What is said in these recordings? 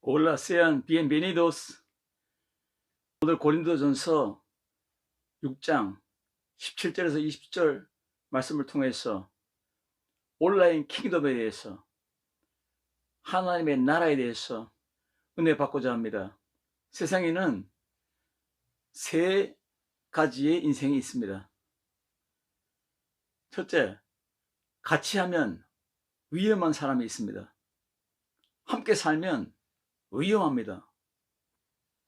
Hola, sean bienvenidos. 오늘 고린도전서 6장 17절에서 20절 말씀을 통해서 온라인 킹덤에 대해서, 하나님의 나라에 대해서 은혜 받고자 합니다. 세상에는 세 가지의 인생이 있습니다. 첫째, 같이 하면 위험한 사람이 있습니다. 함께 살면 위험합니다.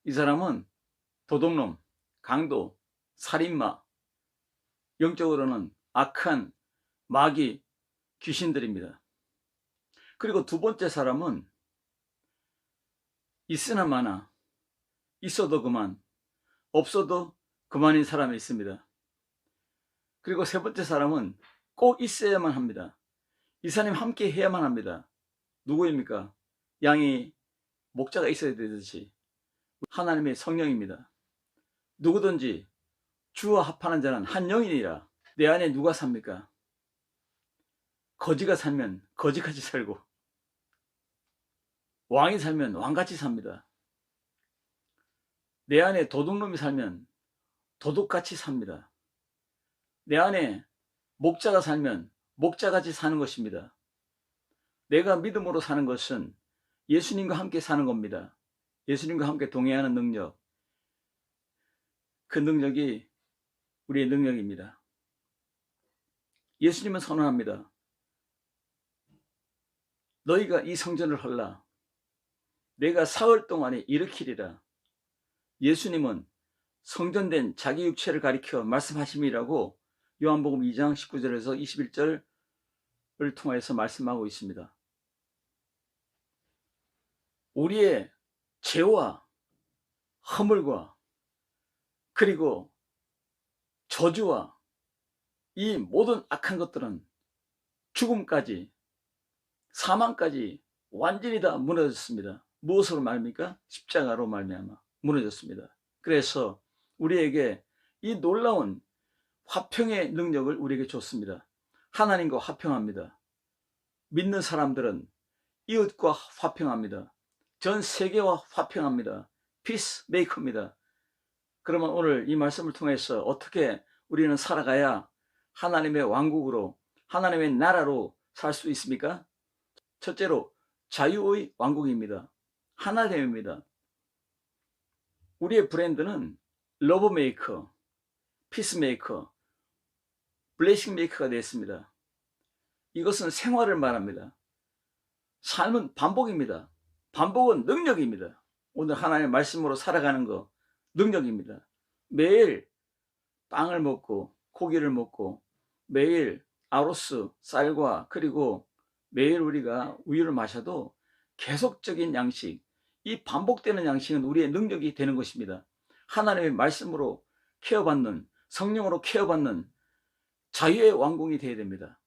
이 사람은 도둑놈, 강도, 살인마, 영적으로는 악한 마귀, 귀신들입니다. 그리고 두 번째 사람은 있으나 마나, 있어도 그만, 없어도 그만인 사람이 있습니다. 그리고 세 번째 사람은 꼭 있어야만 합니다. 이 사람이 함께 해야만 합니다. 누구입니까? 양이 목자가 있어야 되듯이 하나님의 성령입니다. 누구든지 주와 합하는 자는 한 영이니라. 내 안에 누가 삽니까? 거지가 살면 거지같이 살고, 왕이 살면 왕같이 삽니다. 내 안에 도둑놈이 살면 도둑같이 삽니다. 내 안에 목자가 살면 목자같이 사는 것입니다. 내가 믿음으로 사는 것은 예수님과 함께 사는 겁니다. 예수님과 함께 동행하는 능력, 그 능력이 우리의 능력입니다. 예수님은 선언합니다. 너희가 이 성전을 헐라. 내가 사흘 동안에 일으키리라. 예수님은 성전된 자기 육체를 가리켜 말씀하심이라고 요한복음 2장 19절에서 21절을 통해서 말씀하고 있습니다. 우리의 죄와 허물과 그리고 저주와 이 모든 악한 것들은 죽음까지, 사망까지 완전히 다 무너졌습니다. 무엇으로 말입니까? 십자가로 말미암아 무너졌습니다. 그래서 우리에게 이 놀라운 화평의 능력을 우리에게 줬습니다. 하나님과 화평합니다. 믿는 사람들은 이웃과 화평합니다. 전 세계와 화평합니다. 피스메이커입니다. 그러면 오늘 이 말씀을 통해서 어떻게 우리는 살아가야 하나님의 왕국으로, 하나님의 나라로 살 수 있습니까? 첫째로 자유의 왕국입니다. 하나됨입니다. 우리의 브랜드는 러브메이커, 피스메이커, 블레싱메이커가 되었습니다. 이것은 생활을 말합니다. 삶은 반복입니다. 반복은 능력입니다. 오늘 하나님의 말씀으로 살아가는 거 능력입니다. 매일 빵을 먹고 고기를 먹고 매일 아로스 쌀과 그리고 매일 우리가 우유를 마셔도 계속적인 양식, 이 반복되는 양식은 우리의 능력이 되는 것입니다. 하나님의 말씀으로 케어받는, 성령으로 케어받는 자유의 왕궁이 되어야 됩니다.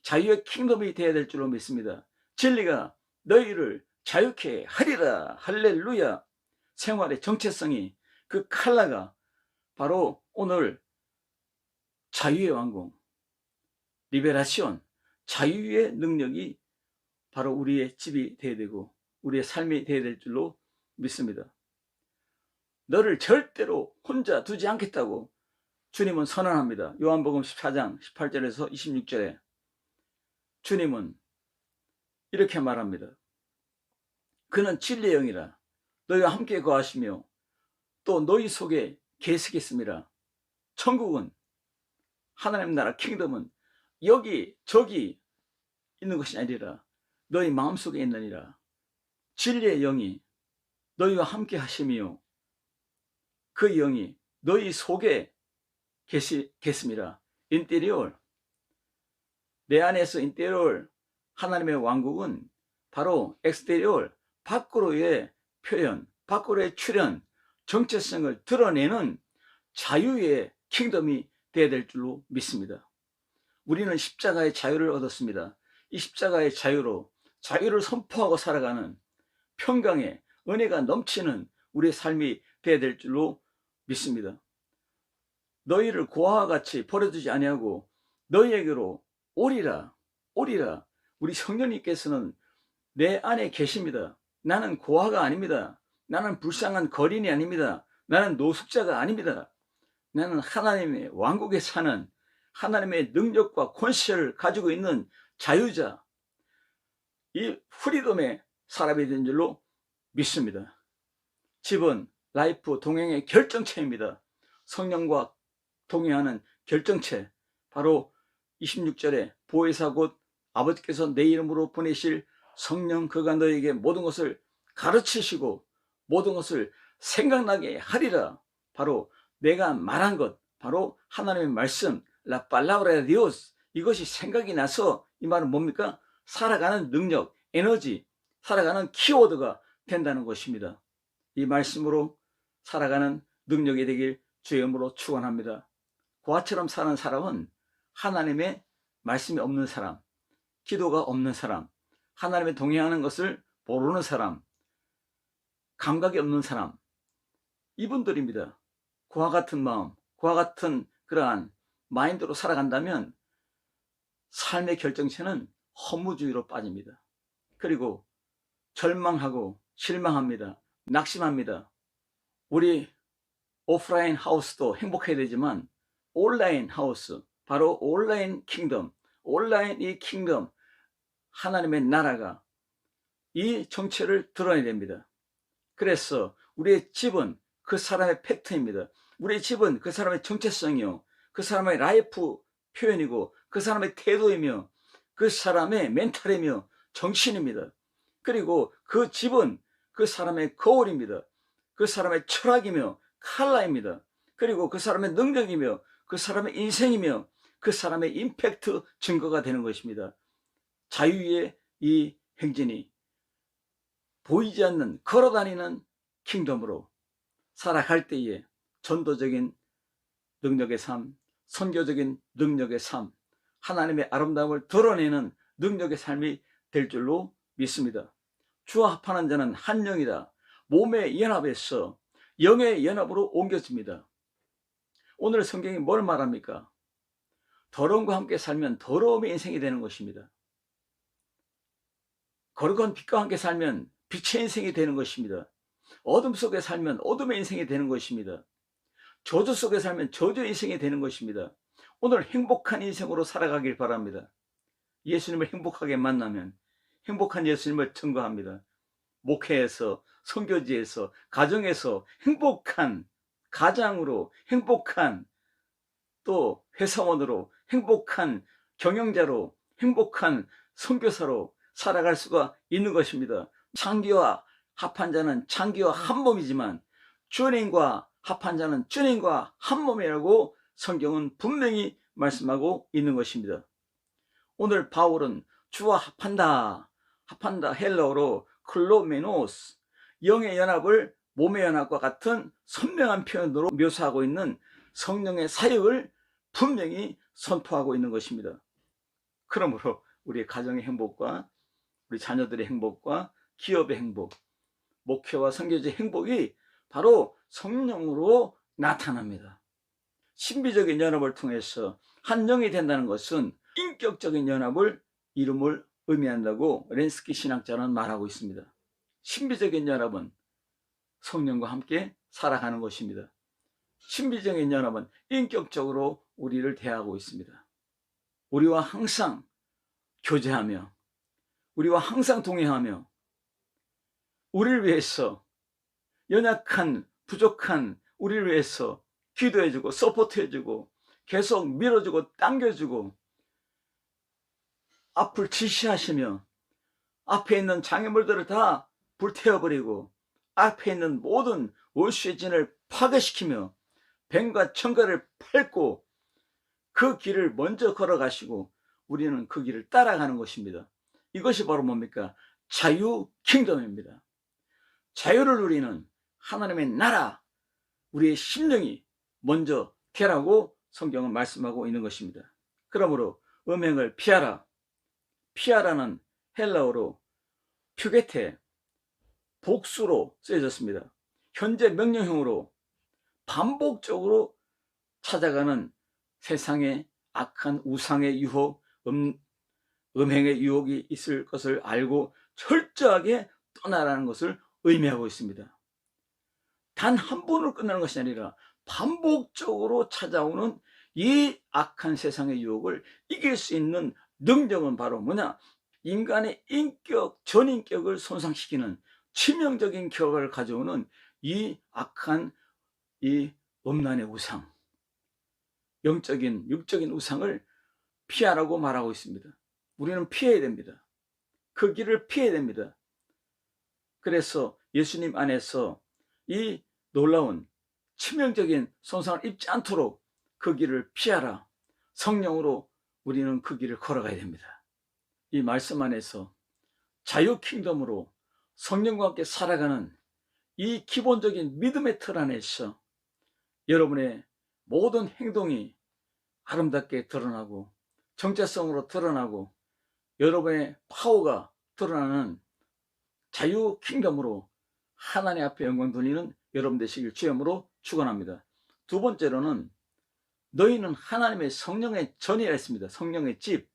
자유의 킹덤이 되어야 될 줄로 믿습니다. 진리가 너희를 자유케 하리라. 할렐루야. 생활의 정체성이, 그 칼라가 바로 오늘 자유의 왕궁, 리베라시온, 자유의 능력이 바로 우리의 집이 되어야 되고 우리의 삶이 되어야 될 줄로 믿습니다. 너를 절대로 혼자 두지 않겠다고 주님은 선언합니다. 요한복음 14장 18절에서 26절에 주님은 이렇게 말합니다. 그는 진리의 영이라. 너희와 함께 거하시며 또 너희 속에 계시겠습니다. 천국은, 하나님 나라 킹덤은 여기 저기 있는 것이 아니라 너희 마음속에 있느니라. 진리의 영이 너희와 함께 하시며 그 영이 너희 속에 계십니다. 인테리얼, 내 안에서 인테리얼, 하나님의 왕국은 바로 엑스테리얼, 밖으로의 표현, 밖으로의 출현, 정체성을 드러내는 자유의 킹덤이 되어야 될 줄로 믿습니다. 우리는 십자가의 자유를 얻었습니다. 이 십자가의 자유로 자유를 선포하고 살아가는 평강의 은혜가 넘치는 우리의 삶이 되어야 될 줄로 믿습니다. 너희를 고아와 같이 버려두지 아니하고 너희에게로 오리라. 우리 성령님께서는 내 안에 계십니다. 나는 고아가 아닙니다. 나는 불쌍한 거린이 아닙니다. 나는 노숙자가 아닙니다. 나는 하나님의 왕국에 사는 하나님의 능력과 권세를 가지고 있는 자유자, 이 프리덤의 사람이 된 줄로 믿습니다. 집은 라이프 동행의 결정체입니다. 성령과 동행하는 결정체, 바로 26절에 보혜사 곧 아버지께서 내 이름으로 보내실 성령, 그가 너에게 모든 것을 가르치시고 모든 것을 생각나게 하리라. 바로 내가 말한 것, 바로 하나님의 말씀, La palabra de Dios, 이것이 생각이 나서, 이 말은 뭡니까? 살아가는 능력, 에너지, 살아가는 키워드가 된다는 것입니다. 이 말씀으로 살아가는 능력이 되길 주의 이름으로 축원합니다. 고아처럼 사는 사람은 하나님의 말씀이 없는 사람, 기도가 없는 사람, 하나님의 동행하는 것을 모르는 사람, 감각이 없는 사람, 이분들입니다. 고아 같은 마음, 고아 같은 그러한 마인드로 살아간다면 삶의 결정체는 허무주의로 빠집니다. 그리고 절망하고 실망합니다. 낙심합니다. 우리 오프라인 하우스도 행복해야 되지만 온라인 하우스, 바로 온라인 킹덤, 온라인 이 킹덤, 하나님의 나라가 이 정체를 드러내야 됩니다. 그래서 우리의 집은 그 사람의 팩트입니다. 우리의 집은 그 사람의 정체성이요, 그 사람의 라이프 표현이고, 그 사람의 태도이며, 그 사람의 멘탈이며 정신입니다. 그리고 그 집은 그 사람의 거울입니다. 그 사람의 철학이며 칼라입니다. 그리고 그 사람의 능력이며 그 사람의 인생이며 그 사람의 임팩트 증거가 되는 것입니다. 자유의 이 행진이 보이지 않는 걸어다니는 킹덤으로 살아갈 때에 전도적인 능력의 삶, 선교적인 능력의 삶, 하나님의 아름다움을 드러내는 능력의 삶이 될 줄로 믿습니다. 주와 합하는 자는 한 영이다. 몸의 연합에서 영의 연합으로 옮겨집니다. 오늘 성경이 뭘 말합니까? 더러움과 함께 살면 더러움의 인생이 되는 것입니다. 거룩한 빛과 함께 살면 빛의 인생이 되는 것입니다. 어둠 속에 살면 어둠의 인생이 되는 것입니다. 저주 속에 살면 저주의 인생이 되는 것입니다. 오늘 행복한 인생으로 살아가길 바랍니다. 예수님을 행복하게 만나면 행복한 예수님을 증거합니다. 목회에서, 선교지에서, 가정에서 행복한 가장으로, 행복한 또 회사원으로, 행복한 경영자로, 행복한 선교사로 살아갈 수가 있는 것입니다. 창기와 합한 자는 창기와 한 몸이지만 주님과 합한 자는 주님과 한 몸이라고 성경은 분명히 말씀하고 있는 것입니다. 오늘 바울은 주와 합한다 헬라어로 클로메노스, 영의 연합을 몸의 연합과 같은 선명한 표현으로 묘사하고 있는 성령의 사역을 분명히 선포하고 있는 것입니다. 그러므로 우리 가정의 행복과 우리 자녀들의 행복과 기업의 행복, 목회와 선교지의 행복이 바로 성령으로 나타납니다. 신비적인 연합을 통해서 한 영이 된다는 것은 인격적인 연합을 이름을 의미한다고 렌스키 신학자는 말하고 있습니다. 신비적인 연합은 성령과 함께 살아가는 것입니다. 신비적인 연합은 인격적으로 우리를 대하고 있습니다. 우리와 항상 교제하며 우리와 항상 동행하며 우리를 위해서, 연약한 부족한 우리를 위해서 기도해주고 서포트해주고 계속 밀어주고 당겨주고 앞을 지시하시며 앞에 있는 장애물들을 다 불태워버리고 앞에 있는 모든 원수의 진을 파괴시키며 뱀과 청가를 밟고 그 길을 먼저 걸어가시고 우리는 그 길을 따라가는 것입니다. 이것이 바로 뭡니까? 자유 킹덤입니다. 자유를 누리는 하나님의 나라, 우리의 심령이 먼저 되라고 성경은 말씀하고 있는 것입니다. 그러므로 음행을 피하라. 피하라는 헬라어로 퓨게테, 복수로 쓰여졌습니다. 현재 명령형으로 반복적으로 찾아가는 세상의 악한 우상의 유혹, 음행의 유혹이 있을 것을 알고 철저하게 떠나라는 것을 의미하고 있습니다. 단 한 번으로 끝나는 것이 아니라 반복적으로 찾아오는 이 악한 세상의 유혹을 이길 수 있는 능력은 바로 뭐냐? 인간의 인격, 전인격을 손상시키는 치명적인 결과를 가져오는 이 악한 이 음란의 우상, 영적인, 육적인 우상을 피하라고 말하고 있습니다. 우리는 피해야 됩니다. 그 길을 피해야 됩니다. 그래서 예수님 안에서 이 놀라운 치명적인 손상을 입지 않도록 그 길을 피하라. 성령으로 우리는 그 길을 걸어가야 됩니다. 이 말씀 안에서 자유 킹덤으로 성령과 함께 살아가는 이 기본적인 믿음의 틀 안에서 여러분의 모든 행동이 아름답게 드러나고 정체성으로 드러나고 여러분의 파워가 드러나는 자유 킹덤으로 하나님 앞에 영광 돌리는 여러분 되시길 주님으로 축원합니다. 두 번째로는 너희는 하나님의 성령의 전이라 했습니다. 성령의 집,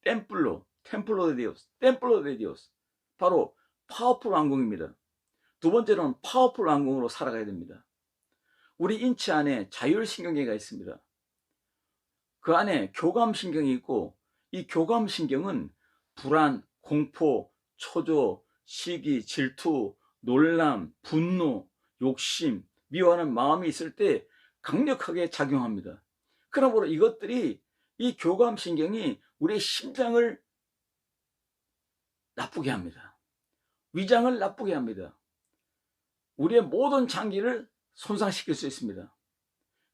템플로 데 디오스, 바로 파워풀 왕궁입니다. 두 번째로는 파워풀 왕궁으로 살아가야 됩니다. 우리 인체 안에 자율신경계가 있습니다. 그 안에 교감신경이 있고, 이 교감신경은 불안, 공포, 초조, 시기, 질투, 놀람, 분노, 욕심, 미워하는 마음이 있을 때 강력하게 작용합니다. 그러므로 이것들이, 이 교감신경이 우리의 심장을 나쁘게 합니다. 위장을 나쁘게 합니다. 우리의 모든 장기를 손상시킬 수 있습니다.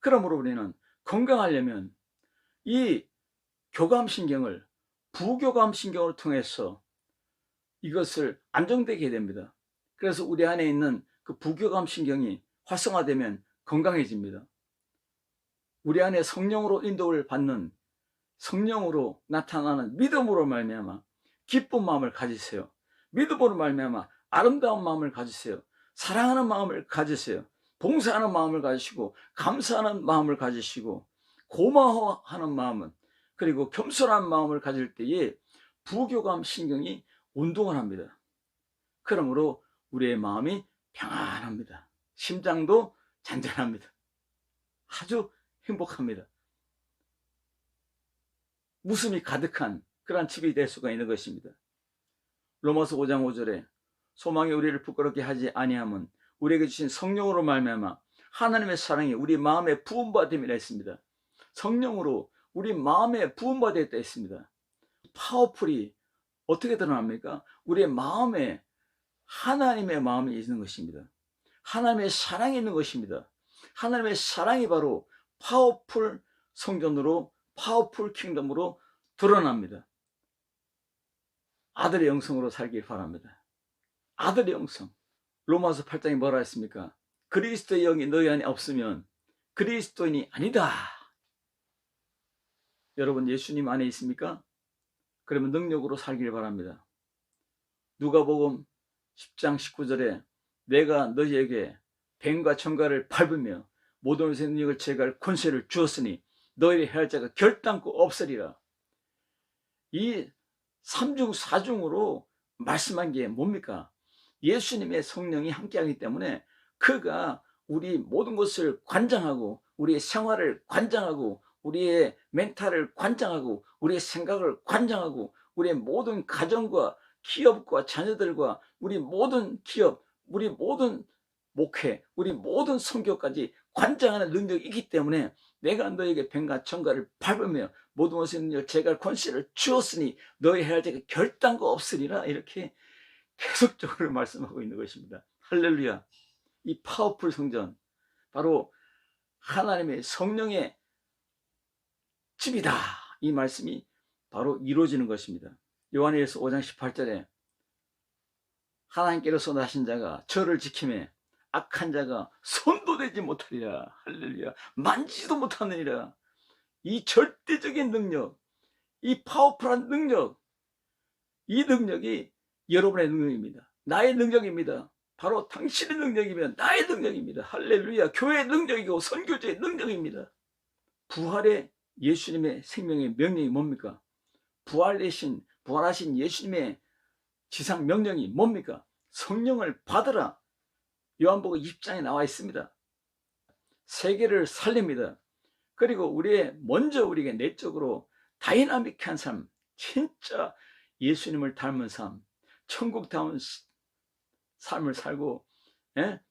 그러므로 우리는 건강하려면 이 교감신경을 부교감신경을 통해서 이것을 안정되게 해야 됩니다. 그래서 우리 안에 있는 그 부교감신경이 활성화되면 건강해집니다. 우리 안에 성령으로 인도를 받는, 성령으로 나타나는 믿음으로 말미암아 기쁜 마음을 가지세요. 믿음으로 말미암아 아름다운 마음을 가지세요. 사랑하는 마음을 가지세요. 봉사하는 마음을 가지시고, 감사하는 마음을 가지시고, 고마워하는 마음은, 그리고 겸손한 마음을 가질 때에 부교감 신경이 운동을 합니다. 그러므로 우리의 마음이 평안합니다. 심장도 잔잔합니다. 아주 행복합니다. 웃음이 가득한 그러한 집이 될 수가 있는 것입니다. 로마서 5장 5절에 소망이 우리를 부끄럽게 하지 아니함은 우리에게 주신 성령으로 말미암아 하나님의 사랑이 우리 마음에 부음받음이라 했습니다. 성령으로 우리 마음에 부음받았다 했습니다. 파워풀이 어떻게 드러납니까? 우리의 마음에 하나님의 마음이 있는 것입니다. 하나님의 사랑이 있는 것입니다. 하나님의 사랑이 바로 파워풀 성전으로, 파워풀 킹덤으로 드러납니다. 아들의 영성으로 살길 바랍니다. 아들의 영성. 로마서 8장에 뭐라 했습니까? 그리스도의 영이 너희 안에 없으면 그리스도인이 아니다. 여러분, 예수님 안에 있습니까? 그러면 능력으로 살길 바랍니다. 누가복음 10장 19절에 내가 너희에게 뱀과 청가를 밟으며 모든 것의 능력을 제거할 권세를 주었으니 너희의 해할 자가 결단코 없으리라. 이 3중 4중으로 말씀한 게 뭡니까? 예수님의 성령이 함께하기 때문에 그가 우리 모든 것을 관장하고, 우리의 생활을 관장하고, 우리의 멘탈을 관장하고, 우리의 생각을 관장하고, 우리의 모든 가정과 기업과 자녀들과 우리 모든 기업, 우리 모든 목회, 우리 모든 성교까지 관장하는 능력이 있기 때문에 내가 너에게 뱀과 청가를 밟으며 모든 것의 능력을 제거할 권세를 주었으니 너희 해할 자가 결단코 없으리라. 이렇게 계속적으로 말씀하고 있는 것입니다. 할렐루야. 이 파워풀 성전, 바로 하나님의 성령의 집이다. 이 말씀이 바로 이루어지는 것입니다. 요한일서 5장 18절에 하나님께로서 나신 자가 저를 지킴에 악한 자가 손도 대지 못하리라. 할렐루야. 만지지도 못하느니라. 이 절대적인 능력, 이 파워풀한 능력, 이 능력이 여러분의 능력입니다. 나의 능력입니다. 바로 당신의 능력이면 나의 능력입니다. 할렐루야. 교회의 능력이고 선교제의 능력입니다. 부활의 예수님의 생명의 명령이 뭡니까? 부활하신 예수님의 지상 명령이 뭡니까? 성령을 받으라. 요한복음 20장에 나와 있습니다. 세계를 살립니다. 그리고 먼저 우리에게 내적으로 다이나믹한 삶, 진짜 예수님을 닮은 삶, 천국다운 삶을 살고,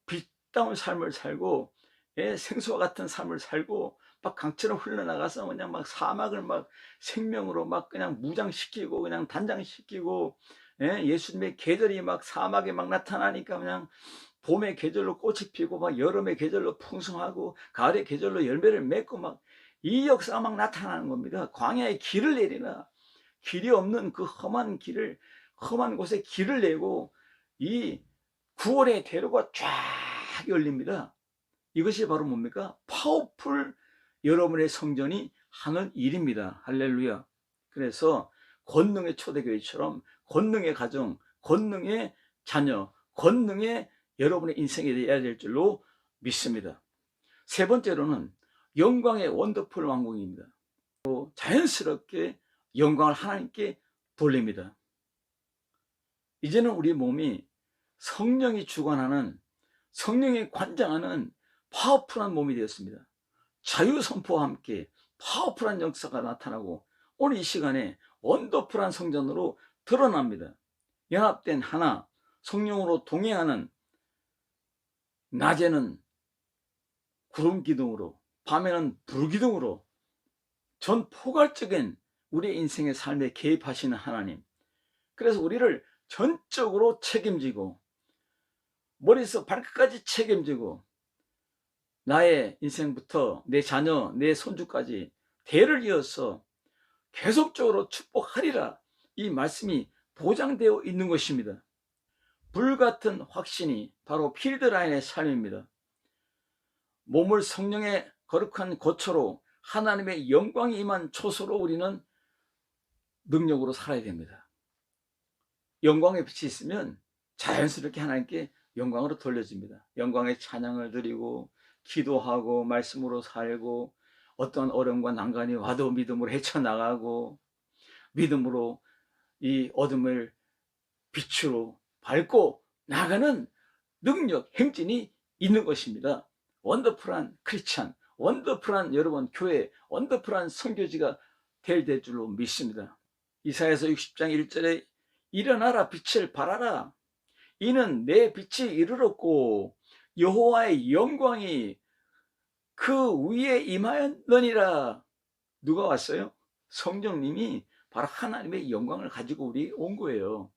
빛다운 삶을 살고, 생수와 같은 삶을 살고, 막 강처럼 흘러나가서 그냥 막 사막을 막 생명으로 막 그냥 무장시키고 그냥 단장시키고, 예수님의 계절이 막 사막에 막 나타나니까 그냥 봄의 계절로 꽃이 피고 막 여름의 계절로 풍성하고 가을의 계절로 열매를 맺고 막 이 역사가 막 나타나는 겁니다. 광야에 길을 내리나, 길이 없는 그 험한 곳에 길을 내고 이 구원의 대로가 쫙 열립니다. 이것이 바로 뭡니까? 파워풀 여러분의 성전이 하는 일입니다. 할렐루야. 그래서 권능의 초대교회처럼 권능의 가정, 권능의 자녀, 권능의 여러분의 인생이 되어야 될 줄로 믿습니다. 세 번째로는 영광의 원더풀 왕궁입니다. 자연스럽게 영광을 하나님께 돌립니다. 이제는 우리 몸이 성령이 주관하는, 성령이 관장하는 파워풀한 몸이 되었습니다. 자유선포와 함께 파워풀한 역사가 나타나고 오늘 이 시간에 원더풀한 성전으로 드러납니다. 연합된 하나, 성령으로 동행하는, 낮에는 구름 기둥으로, 밤에는 불 기둥으로 전 포괄적인 우리의 인생의 삶에 개입하시는 하나님. 그래서 우리를 전적으로 책임지고 머리에서 발끝까지 책임지고 나의 인생부터 내 자녀, 내 손주까지 대를 이어서 계속적으로 축복하리라, 이 말씀이 보장되어 있는 것입니다. 불같은 확신이 바로 필드라인의 삶입니다. 몸을 성령의 거룩한 거처로 하나님의 영광이 임한 초소로 우리는 능력으로 살아야 됩니다. 영광의 빛이 있으면 자연스럽게 하나님께 영광으로 돌려집니다. 영광의 찬양을 드리고 기도하고 말씀으로 살고 어떤 어려움과 난관이 와도 믿음으로 헤쳐나가고 믿음으로 이 어둠을 빛으로 밟고 나가는 능력, 행진이 있는 것입니다. 원더풀한 크리스찬, 원더풀한 여러분 교회, 원더풀한 선교지가 될 줄로 믿습니다. 이사야서 60장 1절에 일어나라, 빛을 발하라, 이는 내 빛이 이르렀고 여호와의 영광이 그 위에 임하였느니라. 누가 왔어요? 성령님이 바로 하나님의 영광을 가지고 우리 온 거예요.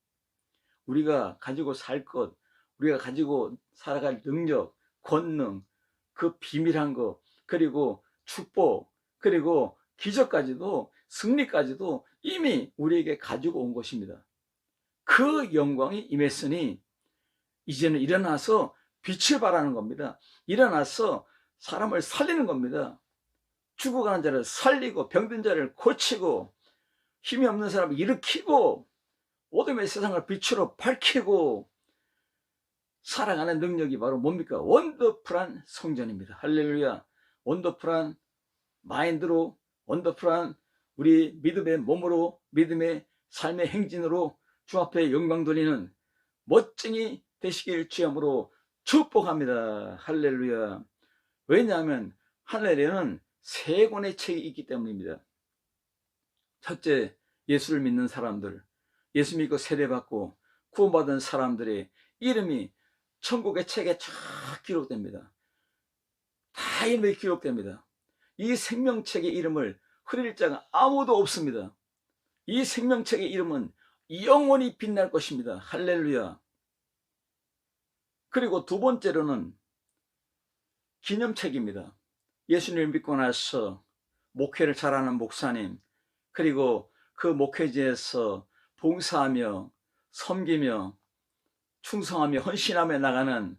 우리가 가지고 살 것, 우리가 가지고 살아갈 능력, 권능, 그 비밀한 것, 그리고 축복, 그리고 기적까지도, 승리까지도 이미 우리에게 가지고 온 것입니다. 그 영광이 임했으니 이제는 일어나서 빛을 발하는 겁니다. 일어나서 사람을 살리는 겁니다. 죽어가는 자를 살리고 병든 자를 고치고 힘이 없는 사람을 일으키고 어둠의 세상을 빛으로 밝히고 살아가는 능력이 바로 뭡니까? 원더풀한 성전입니다. 할렐루야. 원더풀한 마인드로, 원더풀한 우리 믿음의 몸으로, 믿음의 삶의 행진으로 주 앞에 영광 돌리는 멋쟁이 되시길 주함으로 축복합니다. 할렐루야. 왜냐하면 하늘에는 세 권의 책이 있기 때문입니다. 첫째, 예수를 믿는 사람들, 예수 믿고 세례받고 구원받은 사람들의 이름이 천국의 책에 쫙 기록됩니다. 다 이름이 기록됩니다. 이 생명책의 이름을 흐릴 자가 아무도 없습니다. 이 생명책의 이름은 영원히 빛날 것입니다. 할렐루야. 그리고 두 번째로는 기념책입니다. 예수님을 믿고 나서 목회를 잘하는 목사님, 그리고 그 목회지에서 봉사하며 섬기며 충성하며 헌신하며 나가는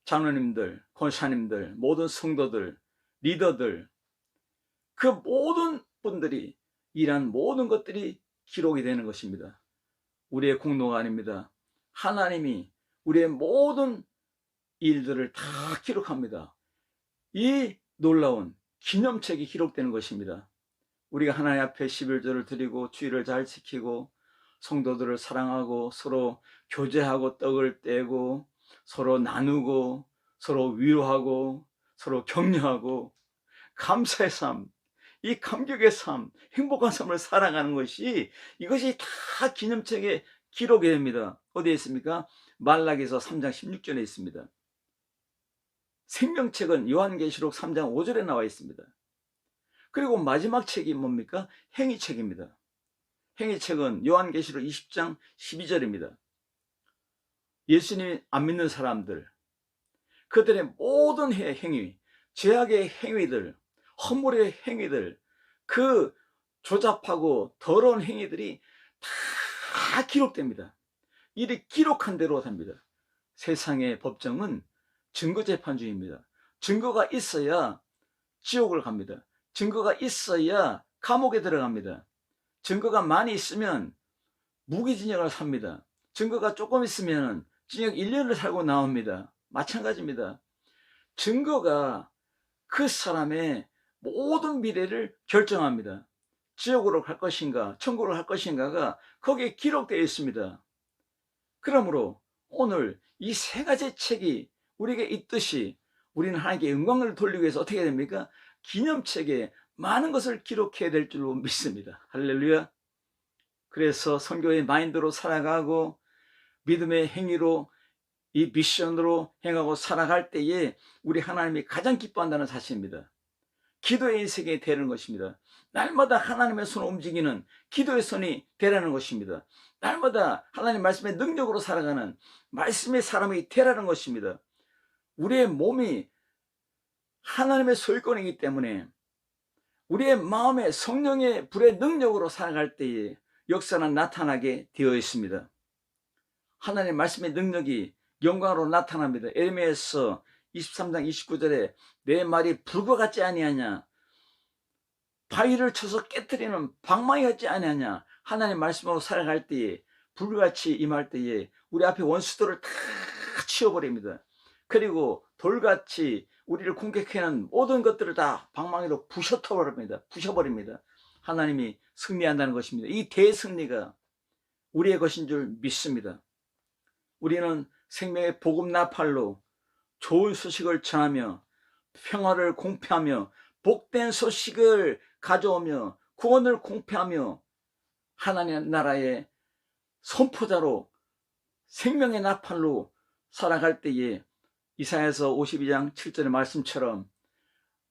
장로님들, 권사님들, 모든 성도들, 리더들, 그 모든 분들이 일한 모든 것들이 기록이 되는 것입니다. 우리의 공로가 아닙니다. 하나님이 우리의 모든 일들을 다 기록합니다. 이 놀라운 기념책이 기록되는 것입니다. 우리가 하나님 앞에 11조를 드리고 주일을 잘 지키고 성도들을 사랑하고 서로 교제하고 떡을 떼고 서로 나누고 서로 위로하고 서로 격려하고 감사의 삶, 이 감격의 삶, 행복한 삶을 살아가는 것이 이것이 다 기념책에 기록이 됩니다. 어디에 있습니까? 말라기서 3장 16절에 있습니다. 생명책은 요한계시록 3장 5절에 나와 있습니다. 그리고 마지막 책이 뭡니까? 행위책입니다. 행위책은 요한계시록 20장 12절입니다. 예수님 안 믿는 사람들, 그들의 모든 행위, 죄악의 행위들, 허물의 행위들, 그 조잡하고 더러운 행위들이 다 기록됩니다. 이를 기록한 대로 삽니다. 세상의 법정은 증거재판주의입니다. 증거가 있어야 지옥을 갑니다. 증거가 있어야 감옥에 들어갑니다. 증거가 많이 있으면 무기징역을 삽니다. 증거가 조금 있으면 징역 1년을 살고 나옵니다. 마찬가지입니다. 증거가 그 사람의 모든 미래를 결정합니다. 지옥으로 갈 것인가 천국으로 갈 것인가가 거기에 기록되어 있습니다. 그러므로 오늘 이 세 가지 책이 우리에게 있듯이 우리는 하나님께 영광을 돌리기 위해서 어떻게 해야 됩니까? 기념책에 많은 것을 기록해야 될 줄로 믿습니다. 할렐루야. 그래서 선교의 마인드로 살아가고 믿음의 행위로 이 미션으로 행하고 살아갈 때에 우리 하나님이 가장 기뻐한다는 사실입니다. 기도의 인생이 되는 것입니다. 날마다 하나님의 손을 움직이는 기도의 손이 되라는 것입니다. 날마다 하나님 말씀의 능력으로 살아가는 말씀의 사람이 되라는 것입니다. 우리의 몸이 하나님의 소유권이기 때문에 우리의 마음에 성령의 불의 능력으로 살아갈 때에 역사는 나타나게 되어 있습니다. 하나님의 말씀의 능력이 영광으로 나타납니다. 에레미야서 23장 29절에 내 말이 불과 같지 아니하냐, 바위를 쳐서 깨뜨리는 방망이 같지 아니하냐. 하나님 말씀으로 살아갈 때에 불같이 임할 때에 우리 앞에 원수들을 다 치워버립니다. 그리고 돌같이 우리를 공격하는 모든 것들을 다 방망이로 부셔버립니다. 하나님이 승리한다는 것입니다. 이 대승리가 우리의 것인 줄 믿습니다. 우리는 생명의 복음 나팔로 좋은 소식을 전하며 평화를 공표하며 복된 소식을 가져오며 구원을 공표하며 하나님 나라의 선포자로 생명의 나팔로 살아갈 때에 이사야서 52장 7절의 말씀처럼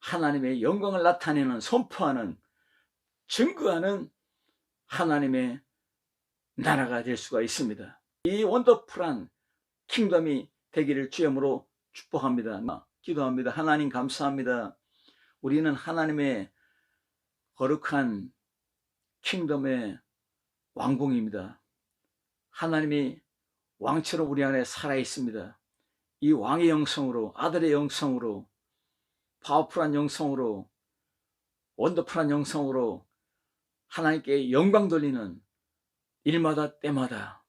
하나님의 영광을 나타내는, 선포하는, 증거하는 하나님의 나라가 될 수가 있습니다. 이 원더풀한 킹덤이 되기를 주님으로 축복합니다. 기도합니다. 하나님 감사합니다. 우리는 하나님의 거룩한 킹덤의 왕궁입니다. 하나님이 왕처럼 우리 안에 살아 있습니다. 이 왕의 영성으로, 아들의 영성으로, 파워풀한 영성으로, 원더풀한 영성으로 하나님께 영광 돌리는 일마다 때마다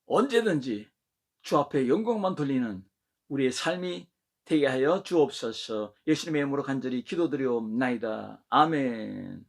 언제든지 주 앞에 영광만 돌리는 우리의 삶이 되게 하여 주옵소서. 예수님의 이름으로 간절히 기도드리옵나이다. 아멘.